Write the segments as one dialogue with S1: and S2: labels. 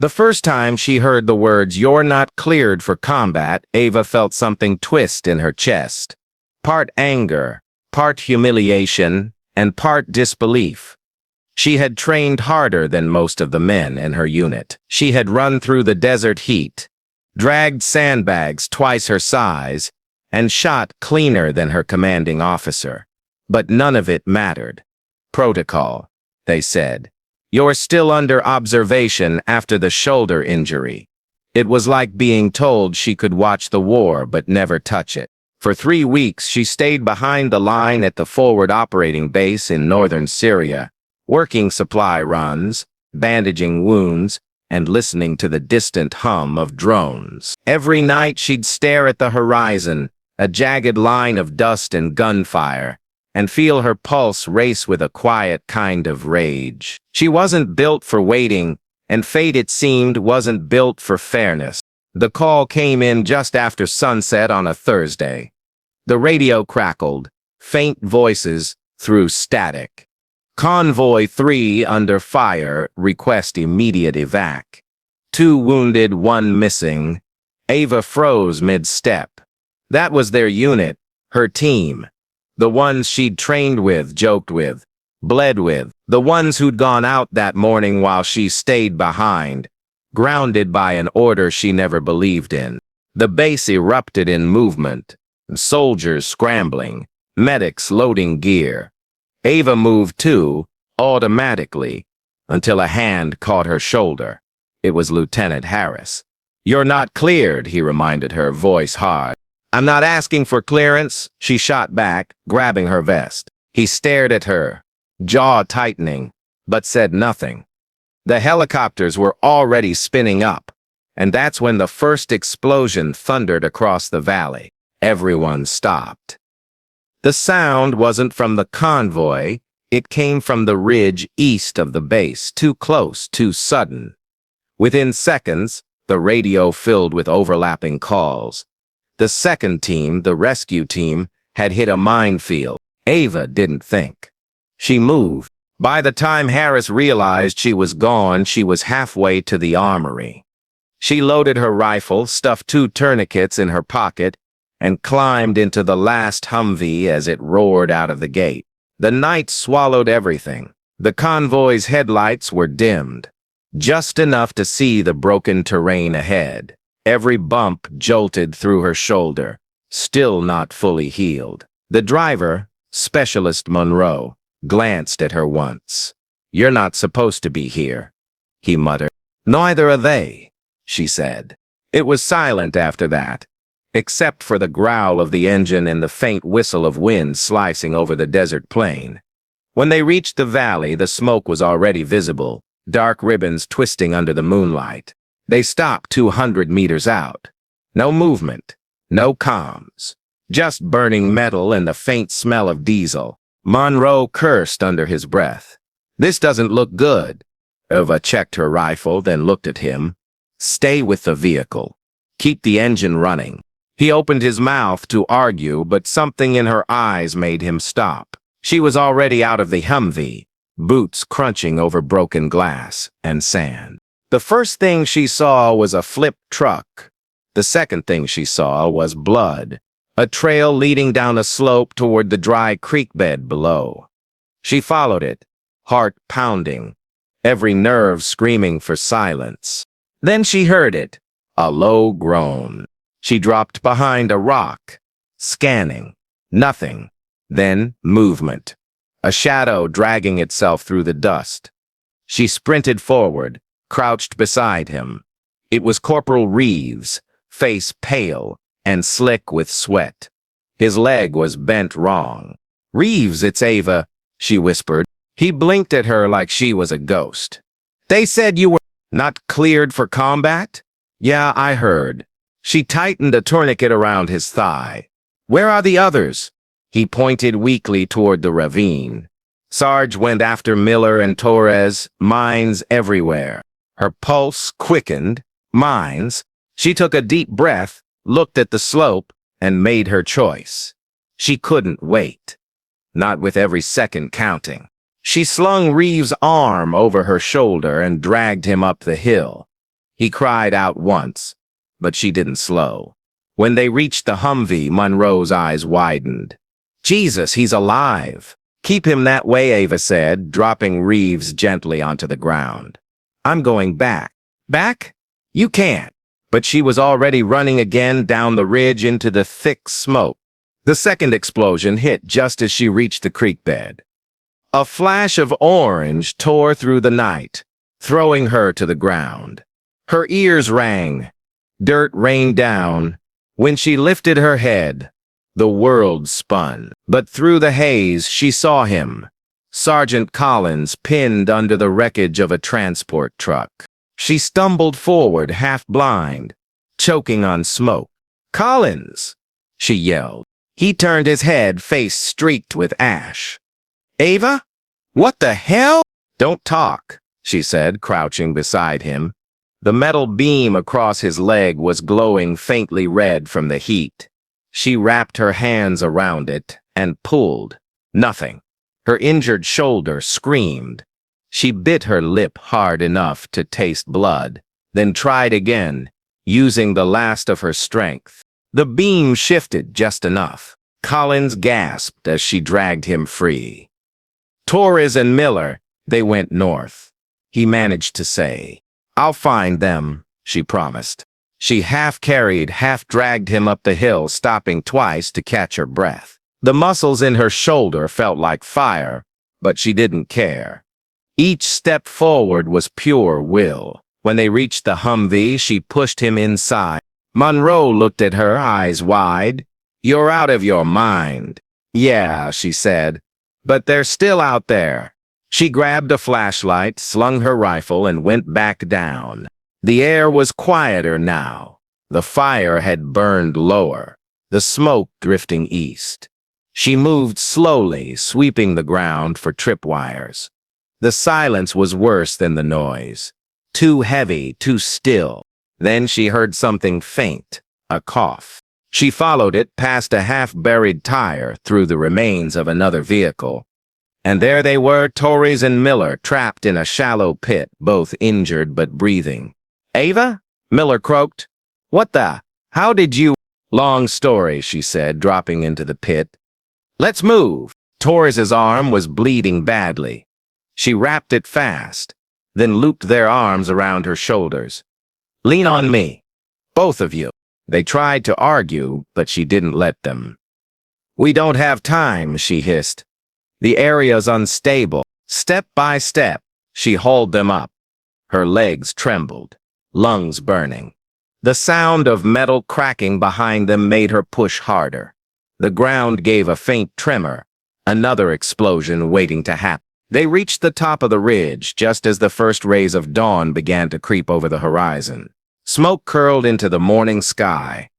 S1: The first time she heard the words, "You're not cleared for combat," Ava felt something twist in her chest. Part anger, part humiliation, and part disbelief. She had trained harder than most of the men in her unit. She had run through the desert heat, dragged sandbags twice her size, and shot cleaner than her commanding officer. But none of it mattered. "Protocol," they said. "You're still under observation after the shoulder injury." It was like being told she could watch the war but never touch it. For 3 weeks, she stayed behind the line at the forward operating base in northern Syria, working supply runs, bandaging wounds, and listening to the distant hum of drones. Every night she'd stare at the horizon, a jagged line of dust and gunfire, and feel her pulse race with a quiet kind of rage. She wasn't built for waiting, and fate, it seemed, wasn't built for fairness. The call came in just after sunset on a Thursday. The radio crackled, faint voices through static. "Convoy 3 under fire, request immediate evac. 2 wounded, 1 missing." Ava froze mid-step. That was their unit, her team. The ones she'd trained with, joked with, bled with. The ones who'd gone out that morning while she stayed behind, grounded by an order she never believed in. The base erupted in movement, soldiers scrambling, medics loading gear. Ava moved too, automatically, until a hand caught her shoulder. It was Lieutenant Harris. "You're not cleared," he reminded her, voice hard. "I'm not asking for clearance," she shot back, grabbing her vest. He stared at her, jaw tightening, but said nothing. The helicopters were already spinning up, and that's when the first explosion thundered across the valley. Everyone stopped. The sound wasn't from the convoy, it came from the ridge east of the base, too close, too sudden. Within seconds, the radio filled with overlapping calls. The second team, the rescue team, had hit a minefield. Ava didn't think. She moved. By the time Harris realized she was gone, she was halfway to the armory. She loaded her rifle, stuffed 2 tourniquets in her pocket, and climbed into the last Humvee as it roared out of the gate. The night swallowed everything. The convoy's headlights were dimmed, just enough to see the broken terrain ahead. Every bump jolted through her shoulder, still not fully healed. The driver, Specialist Monroe, glanced at her once. "You're not supposed to be here," he muttered. "Neither are they," she said. It was silent after that, except for the growl of the engine and the faint whistle of wind slicing over the desert plain. When they reached the valley, the smoke was already visible, dark ribbons twisting under the moonlight. They stopped 200 meters out. No movement, no comms, just burning metal and the faint smell of diesel. Monroe cursed under his breath. "This doesn't look good." Ava checked her rifle, then looked at him. "Stay with the vehicle. Keep the engine running." He opened his mouth to argue, but something in her eyes made him stop. She was already out of the Humvee, boots crunching over broken glass and sand. The first thing she saw was a flipped truck. The second thing she saw was blood, a trail leading down a slope toward the dry creek bed below. She followed it, heart pounding, every nerve screaming for silence. Then she heard it, a low groan. She dropped behind a rock, scanning. Nothing. Then movement. A shadow dragging itself through the dust. She sprinted forward, crouched beside him. It was Corporal Reeves, face pale and slick with sweat. His leg was bent wrong. "Reeves, it's Ava," she whispered. He blinked at her like she was a ghost. "They said you were not cleared for combat?" "Yeah, I heard." She tightened a tourniquet around his thigh. "Where are the others?" He pointed weakly toward the ravine. Sarge went after Miller and Torres, mines everywhere. Her pulse quickened. Mines. She took a deep breath, looked at the slope, and made her choice. She couldn't wait. Not with every second counting. She slung Reeves' arm over her shoulder and dragged him up the hill. He cried out once, but she didn't slow. When they reached the Humvee, Monroe's eyes widened. Jesus, he's alive. Keep him that way, Ava said, dropping Reeves gently onto the ground. I'm going back. Back? You can't. But she was already running again down the ridge into the thick smoke. The second explosion hit just as she reached the creek bed. A flash of orange tore through the night, throwing her to the ground. Her ears rang. Dirt rained down. When she lifted her head, the world spun. But through the haze, she saw him, Sergeant Collins, pinned under the wreckage of a transport truck. She stumbled forward, half blind, choking on smoke. "Collins!" she yelled. He turned his head, face streaked with ash. "Ava? What the hell?" "Don't talk," she said, crouching beside him. The metal beam across his leg was glowing faintly red from the heat. She wrapped her hands around it and pulled. Nothing. Her injured shoulder screamed. She bit her lip hard enough to taste blood, then tried again, using the last of her strength. The beam shifted just enough. Collins gasped as she dragged him free. "Torres and Miller, they went north," he managed to say. "I'll find them," she promised. She half-carried, half-dragged him up the hill, stopping twice to catch her breath. The muscles in her shoulder felt like fire, but she didn't care. Each step forward was pure will. When they reached the Humvee, she pushed him inside. Monroe looked at her, eyes wide. "You're out of your mind." "Yeah," she said, "but they're still out there." She grabbed a flashlight, slung her rifle, and went back down. The air was quieter now. The fire had burned lower, the smoke drifting east. She moved slowly, sweeping the ground for tripwires. The silence was worse than the noise. Too heavy, too still. Then she heard something faint, a cough. She followed it past a half-buried tire through the remains of another vehicle. And there they were, Torres and Miller, trapped in a shallow pit, both injured but breathing. "Ava?" Miller croaked. "What the? How did you—" "Long story," she said, dropping into the pit. "Let's move." Torres's arm was bleeding badly. She wrapped it fast, then looped their arms around her shoulders. "Lean on me. Both of you." They tried to argue, but she didn't let them. "We don't have time," she hissed. "The area's unstable." Step by step, she hauled them up. Her legs trembled, lungs burning. The sound of metal cracking behind them made her push harder. The ground gave a faint tremor, another explosion waiting to happen. They reached the top of the ridge just as the first rays of dawn began to creep over the horizon. Smoke curled into the morning sky.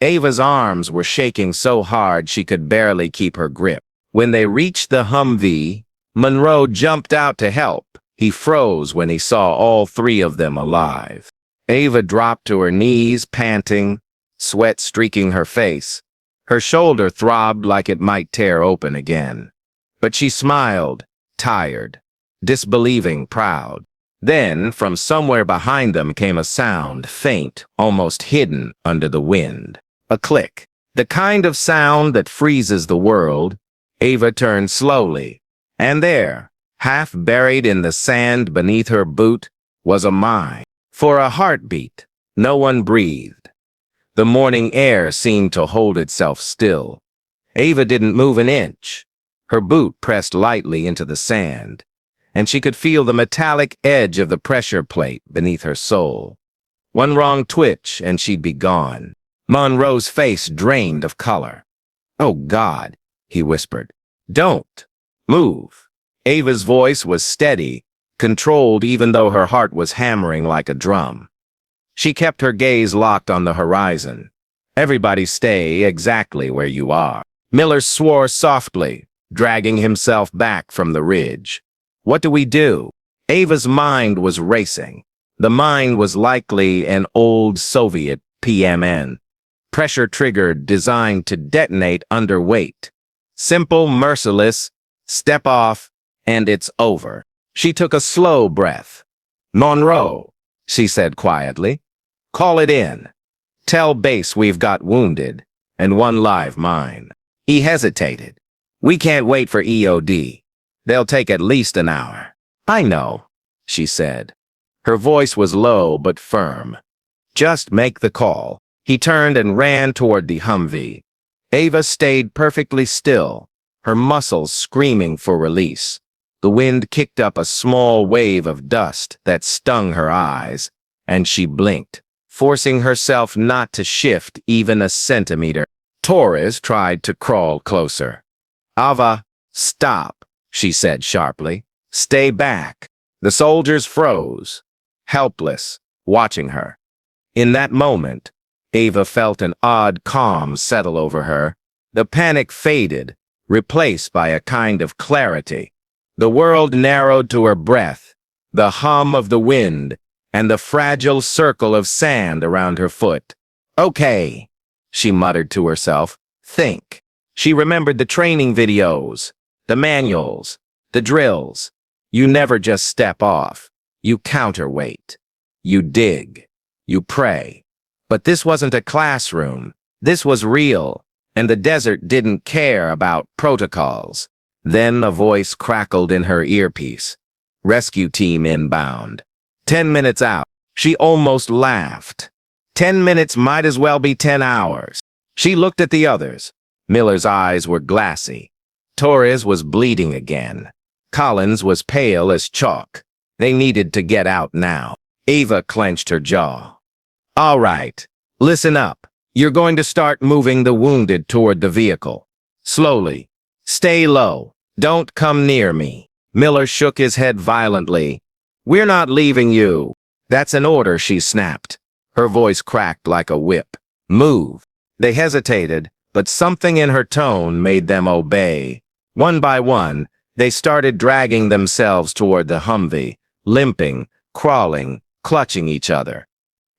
S1: Ava's arms were shaking so hard she could barely keep her grip. When they reached the Humvee, Monroe jumped out to help. He froze when he saw all three of them alive. Ava dropped to her knees, panting, sweat streaking her face. Her shoulder throbbed like it might tear open again. But she smiled, tired, disbelieving, proud. Then, from somewhere behind them came a sound, faint, almost hidden under the wind. A click. The kind of sound that freezes the world. Ava turned slowly, and there, half buried in the sand beneath her boot, was a mine. For a heartbeat, no one breathed. The morning air seemed to hold itself still. Ava didn't move an inch. Her boot pressed lightly into the sand, and she could feel the metallic edge of the pressure plate beneath her sole. One wrong twitch, and she'd be gone. Monroe's face drained of color. "Oh, God," he whispered. "Don't move." Ava's voice was steady, controlled even though her heart was hammering like a drum. She kept her gaze locked on the horizon. "Everybody stay exactly where you are." Miller swore softly, dragging himself back from the ridge. "What do we do?" Ava's mind was racing. The mine was likely an old Soviet PMN. Pressure triggered, designed to detonate under weight. Simple, merciless, step off, and it's over. She took a slow breath. "Monroe," she said quietly. Call it in. Tell base we've got wounded, and one live mine. He hesitated. We can't wait for EOD. They'll take at least an hour. I know, she said. Her voice was low but firm. Just make the call. He turned and ran toward the Humvee. Ava stayed perfectly still, her muscles screaming for release. The wind kicked up a small wave of dust that stung her eyes, and she blinked, forcing herself not to shift even a centimeter. Torres tried to crawl closer. Ava, stop, she said sharply. Stay back. The soldiers froze, helpless, watching her. In that moment, Ava felt an odd calm settle over her. The panic faded, replaced by a kind of clarity. The world narrowed to her breath, the hum of the wind, and the fragile circle of sand around her foot. Okay, she muttered to herself. Think. She remembered the training videos, the manuals, the drills. You never just step off. You counterweight. You dig. You pray. But this wasn't a classroom. This was real, and the desert didn't care about protocols. Then a voice crackled in her earpiece. Rescue team inbound. 10 minutes out. She almost laughed. 10 minutes might as well be 10 hours. She looked at the others. Miller's eyes were glassy. Torres was bleeding again. Collins was pale as chalk. They needed to get out now. Ava clenched her jaw. All right, listen up. You're going to start moving the wounded toward the vehicle. Slowly. Stay low. Don't come near me. Miller shook his head violently. We're not leaving you. That's an order, she snapped. Her voice cracked like a whip. Move. They hesitated, but something in her tone made them obey. One by one, they started dragging themselves toward the Humvee, limping, crawling, clutching each other.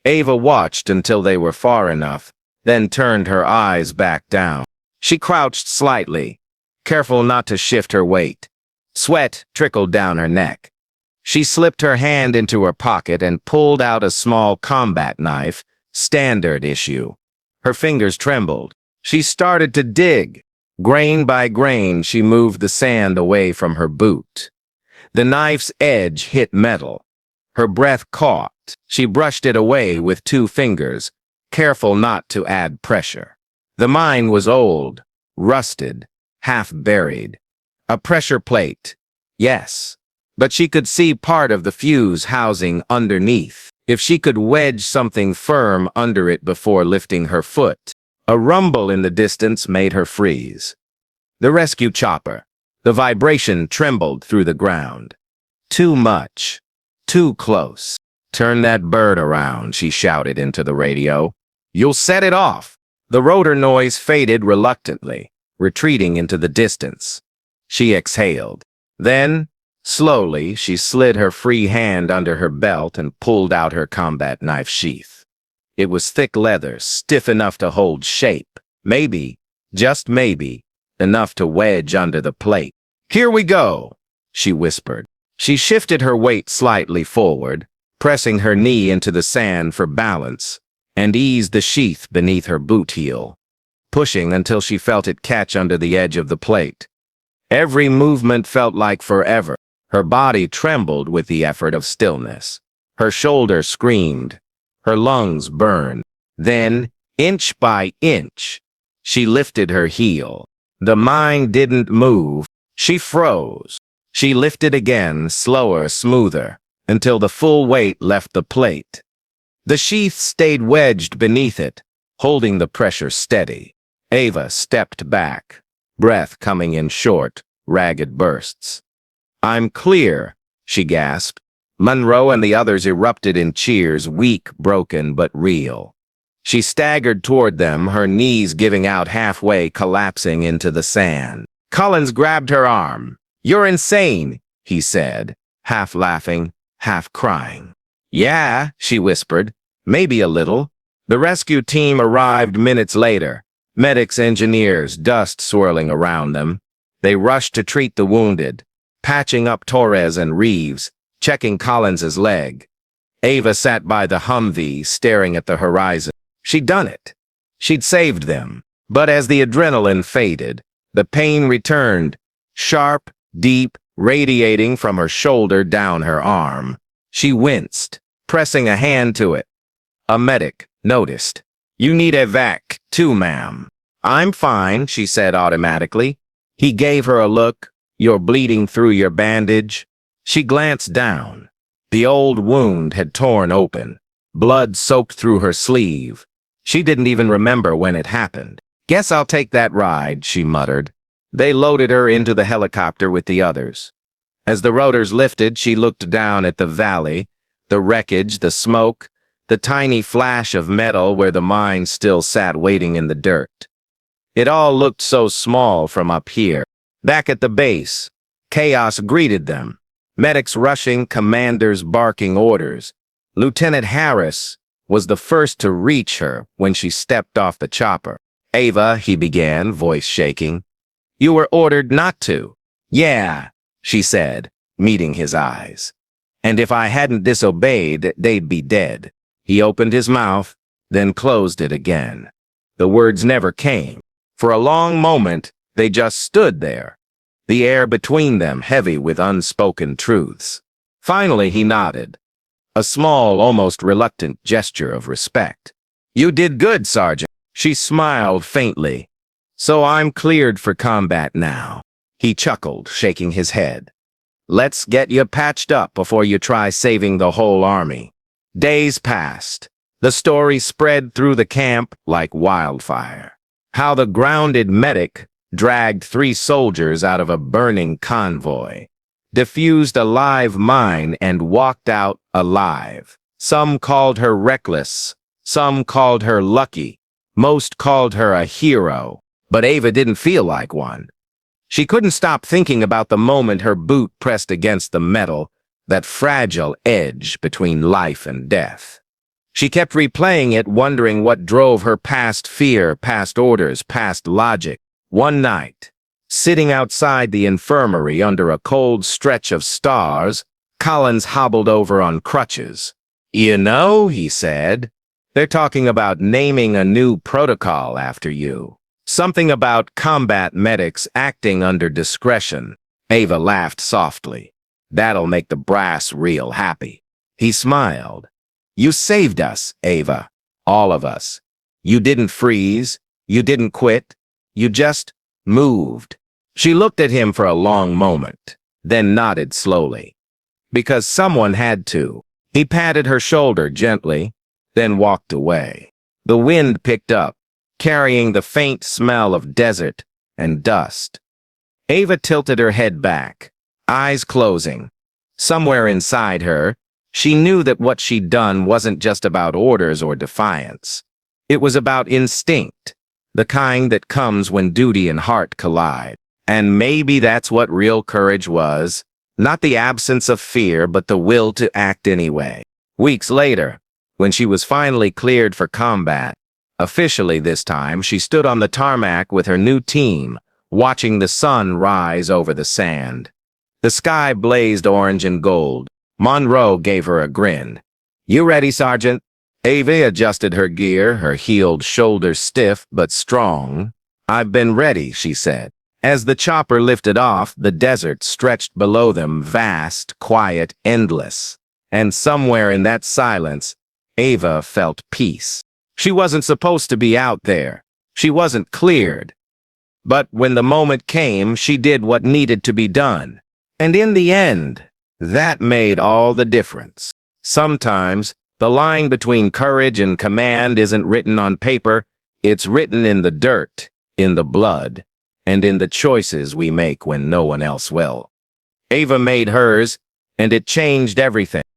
S1: Ava watched until they were far enough, then turned her eyes back down. She crouched slightly, careful not to shift her weight. Sweat trickled down her neck. She slipped her hand into her pocket and pulled out a small combat knife, standard issue. Her fingers trembled. She started to dig. Grain by grain, she moved the sand away from her boot. The knife's edge hit metal. Her breath caught. She brushed it away with 2 fingers, careful not to add pressure. The mine was old, rusted, half buried. A pressure plate, yes, but she could see part of the fuse housing underneath. If she could wedge something firm under it before lifting her foot. A rumble in the distance made her freeze. The rescue chopper. The vibration trembled through the ground. Too much. Too close. Turn that bird around, she shouted into the radio. You'll set it off. The rotor noise faded reluctantly, retreating into the distance. She exhaled. Then, slowly, she slid her free hand under her belt and pulled out her combat knife sheath. It was thick leather, stiff enough to hold shape. Maybe, just maybe, enough to wedge under the plate. Here we go, she whispered. She shifted her weight slightly forward, pressing her knee into the sand for balance, and eased the sheath beneath her boot heel, pushing until she felt it catch under the edge of the plate. Every movement felt like forever. Her body trembled with the effort of stillness. Her shoulder screamed. Her lungs burned. Then, inch by inch, she lifted her heel. The mine didn't move. She froze. She lifted again, slower, smoother, until the full weight left the plate. The sheath stayed wedged beneath it, holding the pressure steady. Ava stepped back, breath coming in short, ragged bursts. I'm clear, she gasped. Monroe and the others erupted in cheers, weak, broken, but real. She staggered toward them, her knees giving out halfway, collapsing into the sand. Collins grabbed her arm. You're insane, he said, half laughing, half crying. Yeah, she whispered, maybe a little. The rescue team arrived minutes later, medics, engineers, dust swirling around them. They rushed to treat the wounded, patching up Torres and Reeves, checking Collins's leg. Ava sat by the Humvee, staring at the horizon. She'd done it. She'd saved them. But as the adrenaline faded, the pain returned, sharp, deep, radiating from her shoulder down her arm. She winced, pressing a hand to it. A medic noticed. "You need a vac, too, ma'am." "I'm fine," she said automatically. He gave her a look. "You're bleeding through your bandage." She glanced down. The old wound had torn open. Blood soaked through her sleeve. She didn't even remember when it happened. "Guess I'll take that ride," she muttered. They loaded her into the helicopter with the others. As the rotors lifted, she looked down at the valley, the wreckage, the smoke, the tiny flash of metal where the mine still sat waiting in the dirt. It all looked so small from up here. Back at the base, chaos greeted them. Medics rushing, commanders barking orders. Lieutenant Harris was the first to reach her when she stepped off the chopper. "Ava," he began, voice shaking. "You were ordered not to." "Yeah," she said, meeting his eyes. "And if I hadn't disobeyed, they'd be dead." He opened his mouth, then closed it again. The words never came. For a long moment, they just stood there, the air between them heavy with unspoken truths. Finally, he nodded, a small, almost reluctant gesture of respect. "You did good, Sergeant." She smiled faintly. "So I'm cleared for combat now." He chuckled, shaking his head. "Let's get you patched up before you try saving the whole army." Days passed. The story spread through the camp like wildfire. How the grounded medic dragged 3 soldiers out of a burning convoy, diffused a live mine, and walked out alive. Some called her reckless. Some called her lucky. Most called her a hero. But Ava didn't feel like one. She couldn't stop thinking about the moment her boot pressed against the metal, that fragile edge between life and death. She kept replaying it, wondering what drove her past fear, past orders, past logic. One night, sitting outside the infirmary under a cold stretch of stars, Collins hobbled over on crutches. "You know," he said, "they're talking about naming a new protocol after you. Something about combat medics acting under discretion." Ava laughed softly. "That'll make the brass real happy." He smiled. "You saved us, Ava. All of us. You didn't freeze. You didn't quit. You just moved." She looked at him for a long moment, then nodded slowly. "Because someone had to." He patted her shoulder gently, then walked away. The wind picked up, carrying the faint smell of desert and dust. Ava tilted her head back, eyes closing. Somewhere inside her, she knew that what she'd done wasn't just about orders or defiance. It was about instinct, the kind that comes when duty and heart collide. And maybe that's what real courage was, not the absence of fear, but the will to act anyway. Weeks later, when she was finally cleared for combat, officially this time, she stood on the tarmac with her new team, watching the sun rise over the sand. The sky blazed orange and gold. Monroe gave her a grin. "You ready, Sergeant?" Ava adjusted her gear, her healed shoulders stiff but strong. "I've been ready," she said. As the chopper lifted off, the desert stretched below them, vast, quiet, endless. And somewhere in that silence, Ava felt peace. She wasn't supposed to be out there. She wasn't cleared. But when the moment came, she did what needed to be done. And in the end, that made all the difference. Sometimes, the line between courage and command isn't written on paper, it's written in the dirt, in the blood, and in the choices we make when no one else will. Ava made hers, and it changed everything.